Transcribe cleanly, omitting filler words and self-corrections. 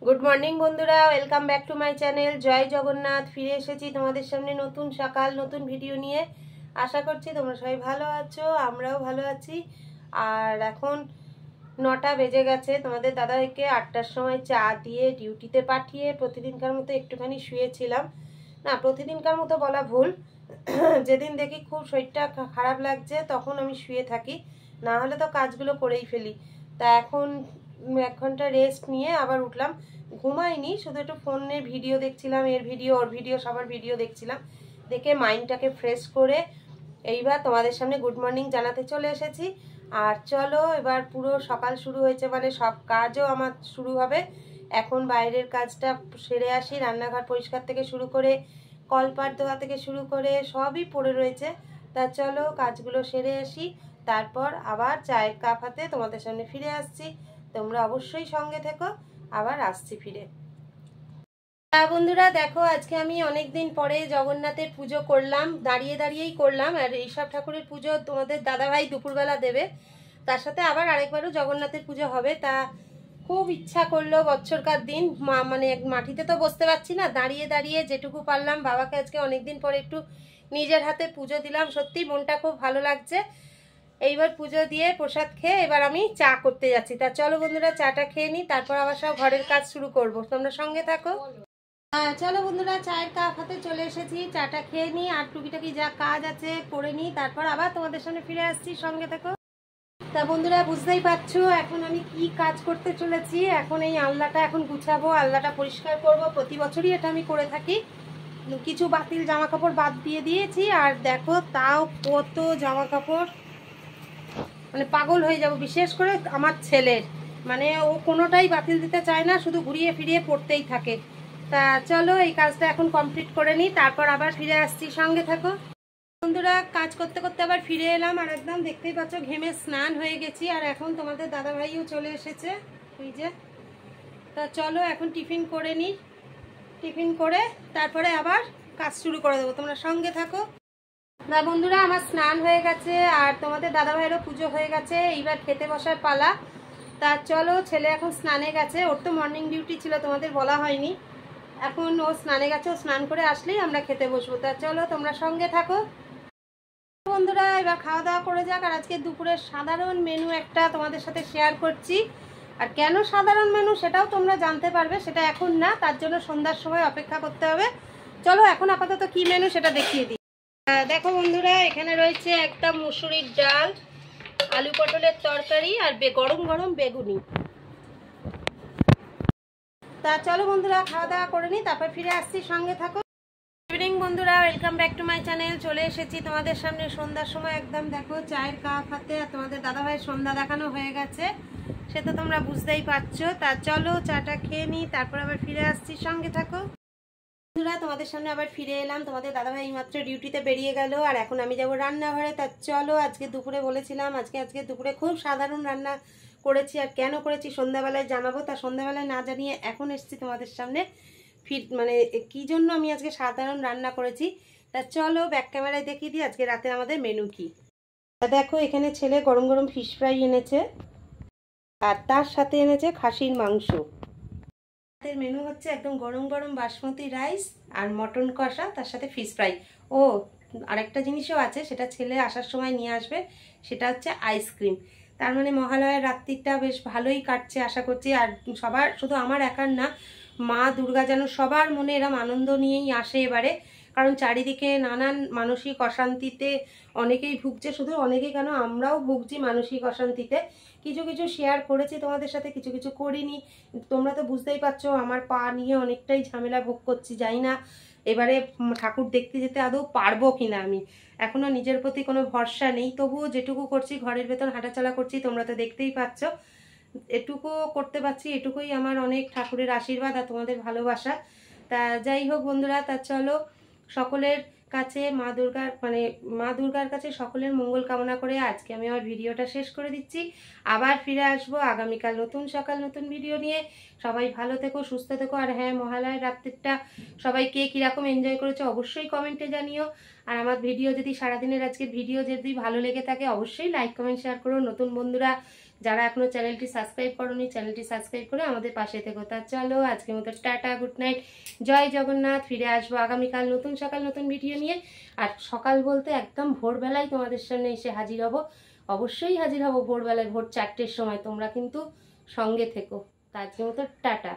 Good morning বন্ধুরা, welcome back to my channel জয় জগন্নাথ। ফিরে এসেছি তোমাদের সামনে নতুন সকাল নতুন ভিডিও নিয়ে। আশা করছি তোমরা সবাই ভালো আছো, আমরাও ভালো আছি। আর এখন 9টা বেজে গেছে। তোমাদের দাদাভাইকে 8টার সময় চা দিয়ে ডিউটিতে পাঠিয়ে প্রতিদিনকার মতো একটুখানি শুয়েছিলাম। না, প্রতিদিনকার মতো বলা ভুল, যেদিন দেখি খুব শরীরটা খারাপ লাগছে তখন আমি শুয়ে থাকি, না হলে তো কাজগুলো করেই ফেলি। তা এখন 1 ঘন্টা রেস্ট নিয়ে আবার উঠলাম। ঘুমাইনি, শুধু একটু ফোনের ভিডিও দেখছিলাম, এর ভিডিও ওর ভিডিও সবার ভিডিও দেখছিলাম, দেখে মাইন্ডটাকে ফ্রেশ করে এইবার তোমাদের সামনে গুড মর্নিং জানাতে চলে এসেছি। আর চলো, এবার পুরো সকাল শুরু হয়েছে, মানে সব কাজও আমার শুরু হবে। এখন বাইরের কাজটা সেরে আসি, রান্নাঘর পরিষ্কার থেকে শুরু করে কলপাট ধোয়া থেকে শুরু করে সবই পড়ে রয়েছে। তা চলো কাজগুলো সেরে আসি, তারপর আবার চায়ের কাপ হাতে তোমাদের সামনে ফিরে আসছি। তোমরা অবশ্যই সঙ্গে থেকো, আবার আসছি ফিরে। বন্ধুরা দেখো, আজকে আমি অনেকদিন পরে জগন্নাথের পুজো করলাম, দাঁড়িয়ে দাঁড়িয়েই করলাম। আর এইসব ঠাকুরের পুজো তোমাদের দাদাভাই দুপুরবেলা দেবে, তার সাথে আবার আরেকবারও জগন্নাথের পুজো হবে। তা খুব ইচ্ছা করলো বছরকার দিন মানে মাটিতে তো বসতে পারছি না, দাঁড়িয়ে দাঁড়িয়ে যেটুকু পারলাম বাবাকে আজকে অনেকদিন পরে একটু নিজের হাতে পুজো দিলাম। সত্যি মনটা খুব ভালো লাগছে। এইবার পুজো দিয়ে প্রসাদ খেয়ে এবার আমি চা করতে যাচ্ছি। তা চলো বন্ধুরা, চাটা খেয়ে নিই, তারপর আবার সব ঘরের কাজ শুরু করব। তোমরা সঙ্গে থাকো। চলো বন্ধুরা, চায়ের কাপ হাতে চলে এসেছি, চাটা খেয়ে নিই, আর টুকিটাকি যা কাজ আছে করে নিই, তারপর আবার তোমাদের সামনে ফিরে আসছি। সঙ্গে থাকো। তা বন্ধুরা, বুঝতেই পারছো এখন আমি কি কাজ করতে চলেছি। এখন এই আলনাটা এখন গুছাবো, আলনাটা পরিষ্কার করব। প্রতি বছরই এটা আমি করে থাকি। কিছু বাতিল জামা কাপড় বাদ দিয়ে দিয়েছি, আর দেখো তাও কত জামা কাপড়, মানে পাগল হয়ে যাব। বিশেষ করে আমার ছেলের, মানে ও কোনোটাই বাতিল দিতে চায় না, শুধু ঘুরিয়ে ফিরিয়ে পড়তেই থাকে। তা চলো এই কাজটা এখন কমপ্লিট করে নিই, তারপর আবার ফিরে আসছি। সঙ্গে থাকো বন্ধুরা। কাজ করতে করতে আবার ফিরে এলাম, আর একদম দেখতেই পাচ্ছ ঘেমে স্নান হয়ে গেছি। আর এখন তোমাদের দাদাভাইও চলে এসেছে, এই যে। তা চলো এখন টিফিন করে নিই, টিফিন করে তারপরে আবার কাজ শুরু করে দেবো। তোমরা সঙ্গে থাকো। না বন্ধুরা, আমার স্নান হয়ে গেছে, আর তোমাদের দাদাভাইয়েরও পুজো হয়ে গেছে, এইবার খেতে বসার পালা। তা চলো, ছেলে এখন স্নানে গেছে, ওর তো মর্নিং ডিউটি ছিল, তোমাদের বলা হয়নি। এখন ও স্নানে গেছে, ও স্নান করে আসলেই আমরা খেতে বসবো। তা চলো তোমরা সঙ্গে থাকো বন্ধুরা। এবার খাওয়া দাওয়া করে যাক। আর আজকে দুপুরের সাধারণ মেনু একটা তোমাদের সাথে শেয়ার করছি। আর কেন সাধারণ মেনু সেটাও তোমরা জানতে পারবে, সেটা এখন না, তার জন্য সন্ধ্যার সময় অপেক্ষা করতে হবে। চলো এখন আপাতত কি মেনু সেটা দেখিয়ে দিই। দেখো বন্ধুরা, এখানে রয়েছে একটা মুসুরির ডাল, আলু পটলের তরকারি, আর গরম গরম বেগুনি। তা চলো বন্ধুরা, খাওয়া দাওয়া করে নিই, তারপর ফিরে আসছি। সঙ্গে থাকো। গুড ইভিনিং বন্ধুরা, welcome back to my channel. চলে এসেছি তোমাদের সামনে সন্ধ্যার সময়, একদম দেখো চায়ের কাপ হাতে। আর তোমাদের দাদাভাইয়ের সন্ধ্যা দেখানো হয়ে গেছে, সে তো তোমরা বুঝতেই পারছো। তা চলো চাটা খেয়ে নিই, তারপর আবার ফিরে আসছি। সঙ্গে থাকো বন্ধুরা। তোমাদের সামনে আবার ফিরে এলাম। তোমাদের দাদাভাই এইমাত্র ডিউটিতে বেরিয়ে গেল, আর এখন আমি যাবো রান্নাঘরে। তা চলো, আজকে দুপুরে বলেছিলাম আজকে দুপুরে খুব সাধারণ রান্না করেছি। আর কেন করেছি সন্ধ্যাবেলায় জানাবো, তা সন্ধ্যাবেলায় না জানিয়ে এখন এসেছি তোমাদের সামনে। মানে কি জন্য আমি আজকে সাধারণ রান্না করেছি, তা চলো ব্যাক ক্যামেরায় দেখিয়ে দিই আজকে রাতে আমাদের মেনু কি। দেখো, এখানে ছেলে গরম গরম ফিশ ফ্রাই এনেছে, আর তার সাথে এনেছে খাসির মাংস। রাতের মেনু হচ্ছে একদম গরম গরম বাসমতি রাইস আর মটন কষা, তার সাথে ফিশ ফ্রাই। ও আরেকটা জিনিসও আছে, সেটা ছেলে আসার সময় নিয়ে আসবে, সেটা হচ্ছে আইসক্রিম। তার মানে মহালয়ার রাত্রিটা বেশ ভালোই কাটছে আশা করছি। আর সবার, শুধু আমার একার না, মা দুর্গা যেন সবার মনে এরম আনন্দ নিয়েই আসে এবারে। কারণ চারিদিকে নানান মানসিক অশান্তিতে অনেকেই ভুগছে, শুধু অনেকেই কেন, আমরাও ভুগছি মানসিক অশান্তিতে। কিছু কিছু শেয়ার করেছি তোমাদের সাথে, কিছু কিছু করিনি। তোমরা তো বুঝতেই পারছো আমার পা নিয়ে অনেকটাই ঝামেলা ভোগ করছি। জানি না এবারে ঠাকুর দেখতে যেতে আদৌ পারবো কিনা। আমি এখনো নিজের প্রতি কোনো ভরসা নেই, তবুও যেটুকু করছি, ঘরের ভেতর হাঁটাচলা করছি, তোমরা তো দেখতেই পাচ্ছ। এটুকু করতে পারছি, এটুকুই আমার অনেক ঠাকুরের আশীর্বাদ আর তোমাদের ভালোবাসা। তা যাই হোক বন্ধুরা, তা চলো সকলের কাছে মা দুর্গার কাছে সকলের মঙ্গল কামনা করে আজকে আমি আমার ভিডিওটা শেষ করে দিচ্ছি। আবার ফিরে আসবো আগামীকাল নতুন সকাল নতুন ভিডিও নিয়ে। সবাই ভালো থেকো, সুস্থ থেকো। আর হ্যাঁ, মহালয়ার রাত্রিটা সবাই কে কীরকম এনজয় করেছো অবশ্যই কমেন্টে জানিও। আর আমার ভিডিও যদি সারাদিনের আজকের ভিডিও যদি ভালো লেগে থাকে অবশ্যই লাইক কমেন্ট শেয়ার করো। নতুন বন্ধুরা যারা এখনো চ্যানেলটি সাবস্ক্রাইব করোনি চ্যানেলটি সাবস্ক্রাইব করে আমাদের পাশে থেকো। তা চলো আজকের মতো টাটা, গুড নাইট, জয় জগন্নাথ। ফিরে আসবো আগামীকাল নতুন সকাল নতুন ভিডিও নিয়ে। আর সকাল বলতে একদম ভোরবেলায় তোমাদের সামনে এসে হাজির হব, অবশ্যই হাজির হব ভোরবেলায়, ভোর 4টের সময়। তোমরা কিন্তু সঙ্গে থেকো। তা আজকের মতো টাটা।